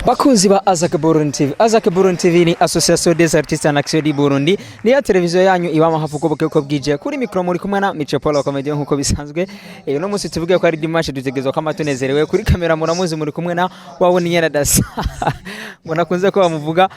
Bakunzi ba Azaka Burundi TV ni Association des Artistes en Action du Burundi ni ya televiziyo yanyu ibama hafuko ko bwije kuri micro muri kumwe na Mico Paul comedian nkuko bisanzwe no musi tuvuge ko ari dimanche dutegezwa ko amatunezerewe kuri kamera muramuzi muri kumwe na wabona Nyeradasa mbona kunze ko bamuvuga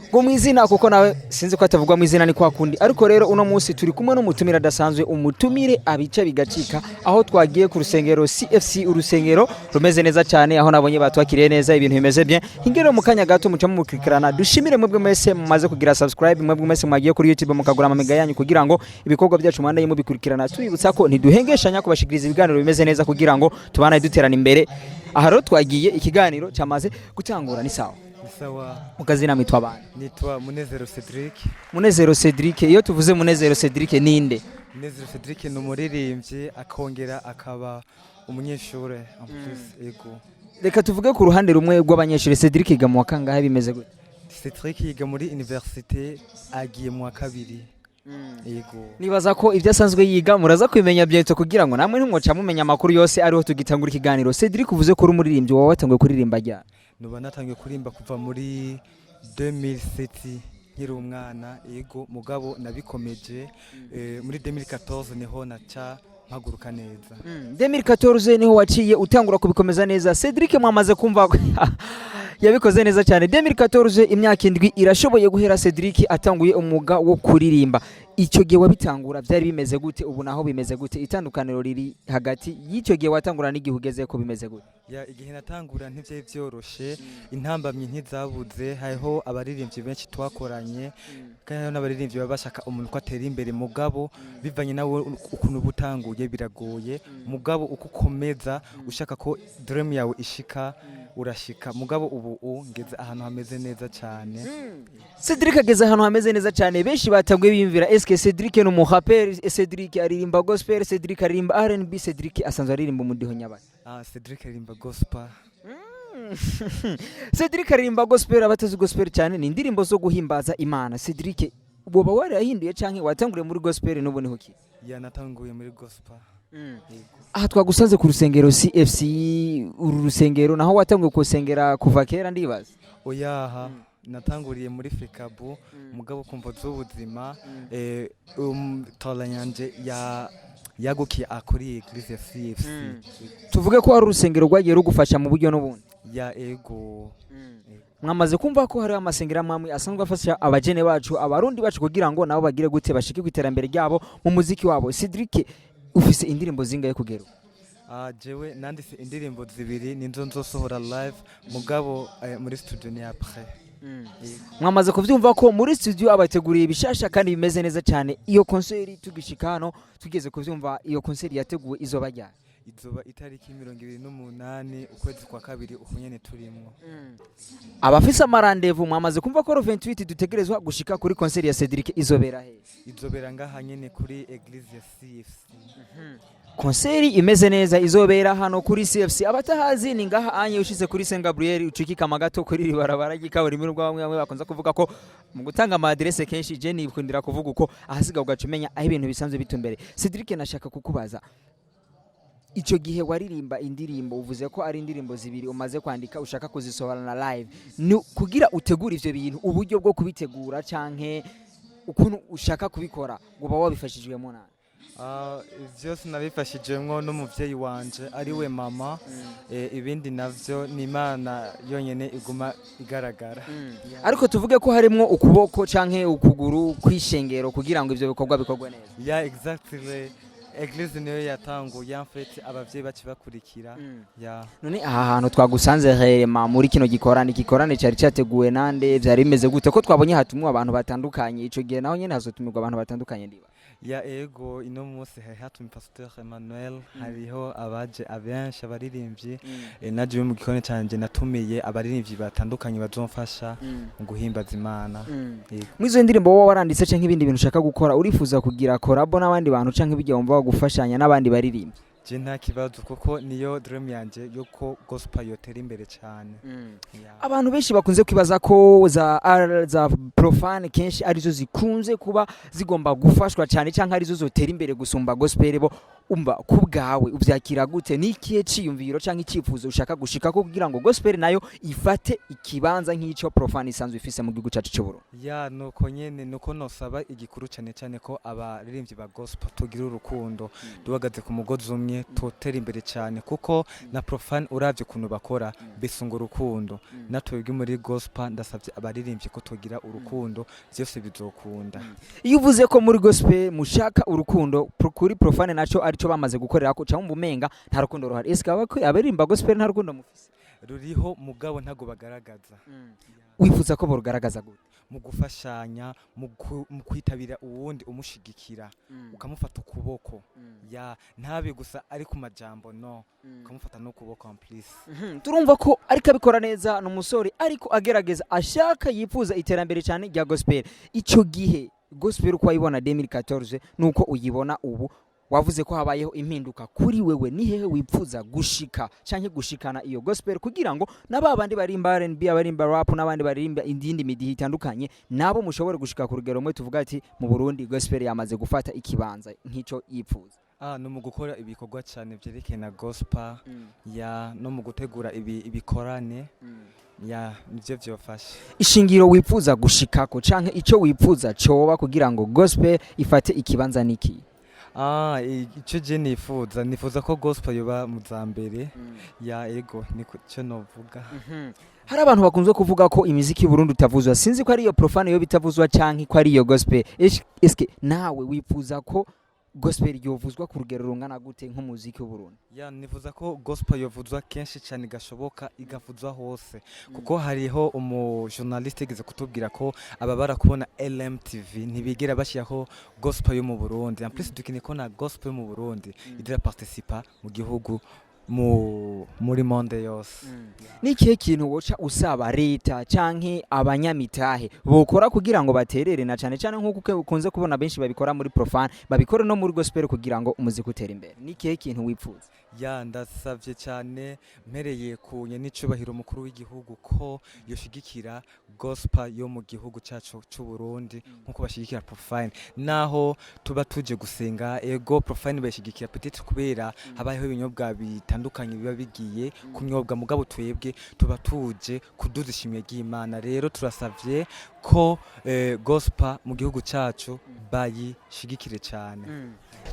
ngo mwizina kuko nawe sinzi ko atavugwa mwizina ni kwa kundi ariko rero uno munsi turi kumwe n'umutumira dasanzwe umutumire abica bigacika aho twagiye ku rusengero CFC urusengero rumeze neza cyane aho nabonye batwakiriye neza ibintu bimeze bien hingero mu kanya gato muca mumukirikirana dushimire mwebwe mwese mumaze kugira subscribe mwebwe mwese mwagiye kuri YouTube mukagura amamega yanyu kugira ngo ibikorwa byacu mwandaye mubikurikirana tubibutsa ko ntiduhengeshanya kubashikiriza ibiganiro bimeze neza kugira ngo tubana duterana imbere aha rero twagiye ikiganiro cyamaze gutangura ni sawa sawa mukazina mitwa bana nitwa Munezero Cedrick. Munezero Cedrick, iyo tuvuze Munezero Cedrick ninde? Munezero Cedrick ni umuririmbyi akongera akaba umunyeshure ego. Reka tuvuge ku ruhande rumwe rw'abanyeshure. Cedrick yiga mu wakangahe bimeze gute? Cedrick yiga muri université agiye mu wa kabiri. Ego. Nibaza ko ibyo asanzwe yiga muraza kwimenya byetso kugira ngo namwe ntimwoca mumenya amakuru yose ariho tugitangura ikiganiro. Cedrick uvuze ko uri umuririmbyi wawe watangiye kuririmba rya nuba natangiye kurimba kuva muri 2007 nkiri umwana ego mugabo nabikomeje muri 2014 niho naca mpaguruka neza 2014 niho waciye utangura kubikomeza neza. Cedrick mwamaze kumva yabikoze neza cyane 2014 imyaka indwi irashoboye guhera Cedrick atanguye umuga wo kuririmba. Icyo gihe wabitangura byari bimeze gute ubu naho bimeze gute itandukaniro riri hagati y'icyo gihe watangura n'igihe ugeze ko bimeze gute? Ya igihe natangura ntivye byoroshe intambamye ntizabuze hariho abaririmvyi benshi twakoranye kandi n'abaririmbyi babashaka umuntu ko atera imbere mugabo bivanye nawe ukuntu butanguye biragoye mugabo ukukomeza ushaka ko dream yawe ishika urashika mugabo ubu ngeze ahantu hameze neza cyane. Cedrick ageze ahantu hameze neza cyane benshi batabwe bimvira eske Cedrick no muhaperi Cedrick aririmba gospel Cedrick aririmba R&B Cedrick asanzwe aririmba umudiho nyabari. Cedrick aririmba gospel. Cedrick aririmba gospel abatazi gospel cyane ni indirimbo zo guhimbaza Imana. Cedrick boba wari ahinduye canke watanguriye muri gospel n'ubu niho ki? Ya natanguye muri gospel. Aha twagusanze ku rusengero CFC uru rusengero naho watanguye kusengera kuva kera ndibaza. Oyaha natanguriye muri Fekabu mugabo kumva z'ubuzima toranyanje yagukiye akuri eglise CFC. Tuvuge ko ari urusengero rwagiye rugufasha mu buryo n'ubundi. Ya ego. Mwamaze kumva ko hari amasengero amwe asanzwe afasha abajene bacu abarundi bacu kugira ngo nabo bagire gute bashike ku iterambere ryabo mu muziki wabo. Cedrick ufise indirimbo zingaye kugero? Jewe nandise indirimbo zibiri ninzo nzosohora live mugabo muri studio ni après. Mwamaze kuvyumva ko muri studio abateguriye bishasha kandi bimeze neza cyane. Iyo concert tugishika hano tugeze kuvyumva iyo concert yateguwe izoba ryari? Izoba itariki 28 ukwezi kwa kabiri ukunyene turimo. Abafise amarandevu mwamaze kumva ko 28 dutegerezwa gushika kuri concert ya Cedrick izobera he? Izobera ngaha nyene kuri eglise ya CFC. Concert imeze neza izobera hano kuri CFC. Abatahazi ni ngaha anye ushize kuri Saint Gabriel ucikika amagato kuri ribarabara gikaburi muri rwa bamwe bakonza kuvuga ko mu gutanga ama adresse kenshi je nibikundira kuvuga uko ahasiga ugacumenya aho ibintu bisanzwe bitumbere. Cedrick nashaka kukubaza icyo gihe waririmba indirimbo uvuze ko ari indirimbo zibiri umaze kwandika ushaka kuzisohora na live ni kugira utegura ivyo bintu uburyo bwo kubitegura canke ukuntu ushaka kubikora ngo wabifashijwemo na vyose nabifashijwemo n'umuvyeyi wanje ari we mama ibindi navyo ni Imana yonyene iguma igaragara. Ariko tuvuge ko harimo ukuboko canke ukuguru kwishengero kugira ngo ivyo bikorwa bikorwe neza. Yeah, exactly. Eglise niyo yatanguye amfete abavyeyi baci bakurikira. None aha hantu twagusanze rema muri kino gikorane cyari cyateguwe nande byari bimeze gute ko twabonye hatumwe abantu batandukanye ico gihe naho nyene hazotumirwa abantu batandukanye ndiba. Ya ego ino munsi hatumwe Pasteur Emmanuel hariho abaje abenshi abaririmbyi naje mu gikone cyanje natumiye abaririmbyi batandukanye bazomfasha mu guhimbaza Imana. Mwizo ndirimbo wowe waranditse canke ibindi bintu ushaka gukora urifuza kugira collabo n'abandi bantu canke bijya umva gufashanya n'abandi baririmbyi? Je nta kibazo kuko niyo dream yanje yuko gospel yotera imbere cyane. Abantu benshi bakunze kwibaza ko za profane kenshi arizo zikunze kuba zigomba gufashwa cyane cyangwa arizo zotera imbere gusumba gospel bo umva kubgawe uvyakira gute nikiye ciyumviro canke icifuzo ushaka gushika ko kugira ngo gospel nayo ifate ikibanza nk'ico profane isanzwe ifise mu gihugu cacu cy'Uburundi? Ya nuko nyene nuko nosaba igikuru cyane cyane ko abaririmbyi ba gospel tugira urukundo duhagaze ku mugozi umwe totera imbere cyane kuko na profane uravye kuntu bakora bisunga urukundo natwebwe muri gospel ndasavye abaririmbyi ko tugira urukundo byose bizokunda. Iyo uvuze ko muri gospel mushaka urukundo kuri profane naco arico bamaze gukorera ko cyangwa umenga nta rukundo ruhari, eske abaririmba gospel nta rukundo mufise? Ruriho mugabo ntago bagaragaza. Wifuza ko borugaragaza gute? Mu gufashanya mu kwitabira uwundi umushigikira ukamufata ukuboko ya ntabe gusa ari ku majambo no ukamufata no kuboko en plus. Turumva ko ariko abikora neza n'umusore ariko agerageza ashaka yifuza iterambere cyane rya gospel. Ico gihe gospel uko ayibona 2014 nuko uyibona ubu wavuze ko habayeho impinduka kuri wewe ni hehe wipfuza gushika canke gushikana iyo gospel kugira ngo nababandi barimba R&B abarimba rap nabandi barimba indindi midihi itandukanye nabo mushobore gushika ku rugero mwe tuvuga ati mu Burundi gospel yamaze gufata ikibanza nk'ico yipfuza? No mu gukora ibikorwa cyane byerekeye na gospel ya no mu gutegura ibikorane ya nivyo byofasha. Ishingiro wipfuza gushikako canke ico wipfuza coba kugira ngo gospel ifate ikibanza niki? Ico je nifuza ko gospel yoba mu zambere ya ego niko cyo novuga. Hari abantu bakunze kuvuga ko imiziki y'Uburundi utavuzwa, sinzi ko ari iyo profane yo bitavuzwa canke ko ari iyo gospel. Eske nawe wifuza ko gospel yovuzwa ku rugero rungana gute nk'umuziki w'Uburundi? Ya nifuza ko gospel yovuzwa kenshi cyane gashoboka igavuzwa hose kuko hariho journaliste yigeze kutubwira ko ababara kubona LMTV ntibigera bashyaho gospel yo mu Burundi. En plus dukeneye ko na gospel yo mu Burundi idira participa mu gihugu muri monde yose. Nikihe kintu woca usaba leta canke abanyamitahe bokora kugira ngo baterere na cyane cyane nkuko ukunze kubona benshi babikora muri profane babikore no muri gospel kugira ngo umuziki utere imbere? Nikihe kintu wipfuza? Ya ndasavye cyane mpereye kunye n'icubahiro umukuru w'igihugu ko yoshigikira gospel yo mu gihugu cyacu cy'Uburundi nkuko bashigikira profane, naho tuba tuje gusenga ego profane bashigikira peut-être kubera habayeho ibinyobwa bitandukanye biba bigiye kunyobwa mugabo twebwe tuba tuje kuduza ishimwe ry'Imana. Rero turasavye ko gospel mu gihugu cyacu bayishigikire cyane.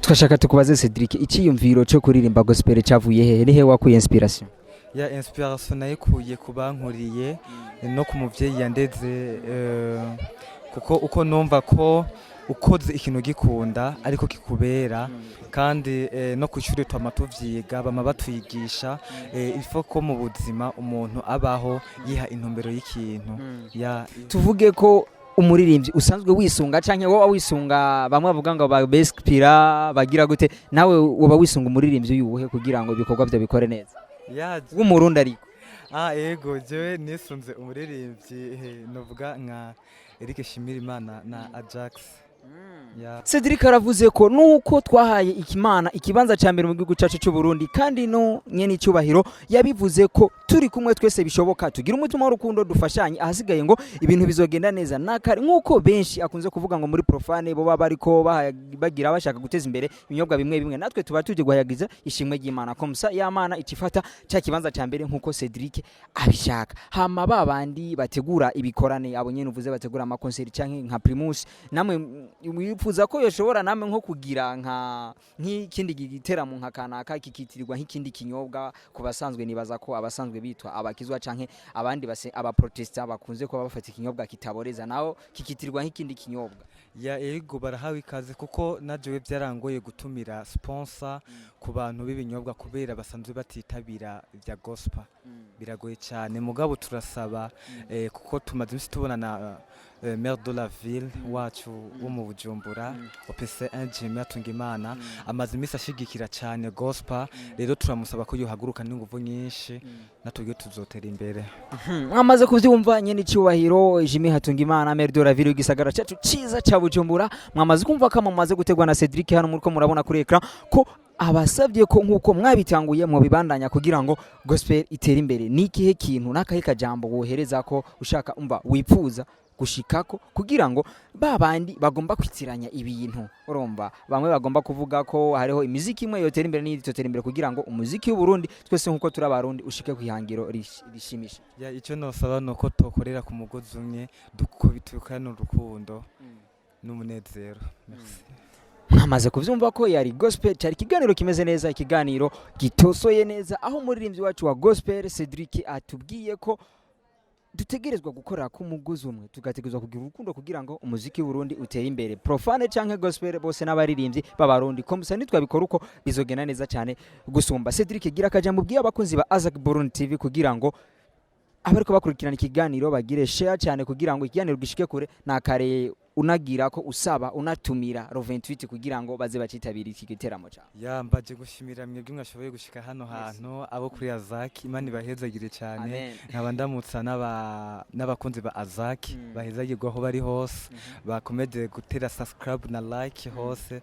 Twashaka tukubaze Cedrick, iciyumviro cyo kuririmba gospel cyavuye hehe? Ni he wakuye inspiration? Ya inspiration nayikuye kubankuriye no ku muvyeyi yandeze kuko uko numva ko ukoze ikintu gikunda ariko kikubera kandi no kwishuri twamatuvyiga bama batwigisha ifo ko mu buzima umuntu abaho yiha intumbero y'ikintu. Ya tuvuge ko umuririmbyi usanzwe wisunga canke wowe wisunga bamwe bavuga ngo babespira bagira gute, nawe woba wisunga umuririmbyi yuhe kugira ngo ibikorwa byo bikore neza? W'umurundi ariko ego jewe nisunze umuririmbyi novuga nka Eric Shimirimana na Ajax. Cedrick aravuze ko nuko twahaye ikimana ikibanza ca mbere mu gihugu cacu cy'Uburundi kandi no nyene icyubahiro yabivuze ko turi kumwe twese bishoboka tugira umutima w'urukundo dufashanye ahasigaye ngo ibintu bizogenda neza nakari nkuko benshi akunze kuvuga ngo muri profane bo bariko bagira bashaka guteza imbere ibinyobwa bimwe bimwe, natwe tuba tuje guhayagiza ishimwe ry'Imana komsa y'Imana ikifata ca kibanza ca mbere nkuko Cedrick abishaka. Hama babandi bategura ibikorane abo nyene uvuze bategura ama concert canke nka Primus, namwe wifuza ko yoshobora namwe nko kugira nk'ikindi giteramo nka kanaka kikitirirwa nk'ikindi kinyobwa ku basanzwe nibaza ko abasanzwe bitwa abakizwa canke abandi aba protestant bakunze ko bafata ikinyobwa kitaboreza naho kikitirirwa nk'ikindi kinyobwa? Ya ego barahawe ikaze kuko najewe byarangoye gutumira sponsor ku bantu b'ibinyobwa kubera basanzwe batitabira vya gospel biragoye cyane mugabo turasaba kuko tumaze imisi tubona na maire de la ville wacu wo mu Bujumbura OPC Imana amaze imisi ashigikira cyane gospel, rero turamusaba ko yohaguruka n'inguvu nyinshi natubwe tuzotera imbere. Mwamaze kuvyumva nyene icyubahiro Imana maire de la ville Wigisagara cyacu ciza ca Bujumbura, mwamaze kumva ko mumaze gutegwa na Cedrick hano muri ko murabona kuri ekran ko abasabye ko nkuko mwabitanguye mu bibandanya kugira ngo gospel itere imbere. Ni kihe kintu nakahe kajambo wohereza ko ushaka umva wipfuza gushikako kugira ngo babandi bagomba kwitiranya ibintu urumva bamwe bagomba kuvuga ko hariho imiziki imwe yotera imbere n'indi totera imbere kugira ngo umuziki w'u Burundi twese nkuko turi abarundi ushike kwihangiro rishimisha ya icyo nosaba nuko tokorera ku mugozi umwe dukubitukana urukundo n'umunezero merci. Mwamaze kuvyumva ko yari gospel cyari ikiganiro kimeze neza, ikiganiro gitosoye neza, aho umuririmbyi wacu wa gospel Cedrick atubwiye ko dutegerezwa gukora ku mugozi umwe, tugategerezwa kugira urukundo kugira ngo umuziki w'u Burundi utere imbere. Profane canke gospel bose n'abaririmbyi b'abarundi ko musa nitwabikora uko bizogena neza cyane gusumba. Cedrick gira kaja mubwiye abakunzi ba Azak Burundi TV kugira ngo abariko bakurikirana ikiganiro bagire share cyane kugira ngo ikiganiro gishike kure nakare unagira ko usaba unatumira ro 28 kugira ngo baze bacitabira iki giteramo cyane. Ya mbaje gushimira mwebwe mwashoboye gushika hano hantu abo kuri Azak Imana bahezagire cyane nkabandamutsa n'abakunzi ba Azak bahezagirwa aho bari hose bakomeze gutera subscribe na like hose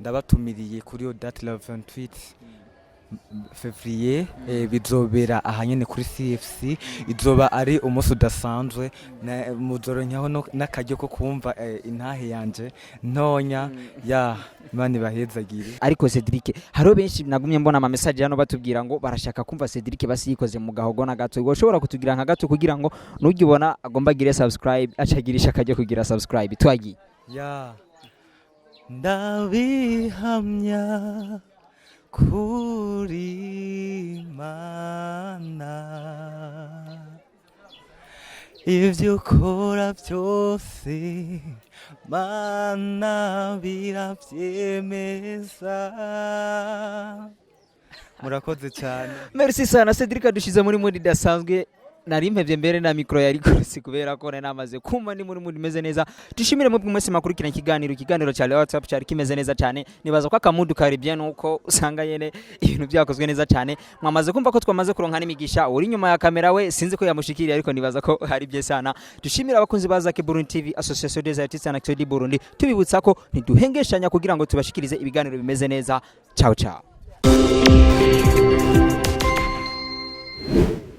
ndabatumiriye kuri yo date 28 Fevrier bizobera ahanyene kuri CFC izoba ari umunsi udasanzwe muzoronyaho n'akajyo ko kumva intahe yanje ntonya ya Imana bahezagire. Ariko Cedrick haro benshi nagumye mbona ama message hano batubwira ngo barashaka kumva Cedrick basiyikoze mu gahogo na gato ushobora kutugira nka gato kugira ngo nugibona agomba gire subscribe acagirisha akajyo kugira subscribe twagiye ya ndabihamya kuri Mana ivyo ukora byose Mana biravyemeza. Murakoze cyane. Merci sana Cedrick dushize muri muri dasanzwe nari mpevye mbere na micro yari kurisi kubera ko namaze kuma ni muri meze neza. Dushimire mu mwese makurikira ikiganiro cya WhatsApp cyari kimeze neza cyane. Nibaza ko akamudu kari bien nuko usanga yene ibintu byakozwe neza cyane. Mwamaze kumva ko twamaze kuronka n'imigisha uri nyuma ya kamera we sinzi ko yamushikiriye ariko nibaza ko hari bye sana. Dushimira abakunzi ba Azak Burundi TV Association des Artistes en Action du Burundi. Tubibutsa ko ntiduhengeshanya kugira ngo tubashikirize ibiganiro bimeze neza. Ciao ciao.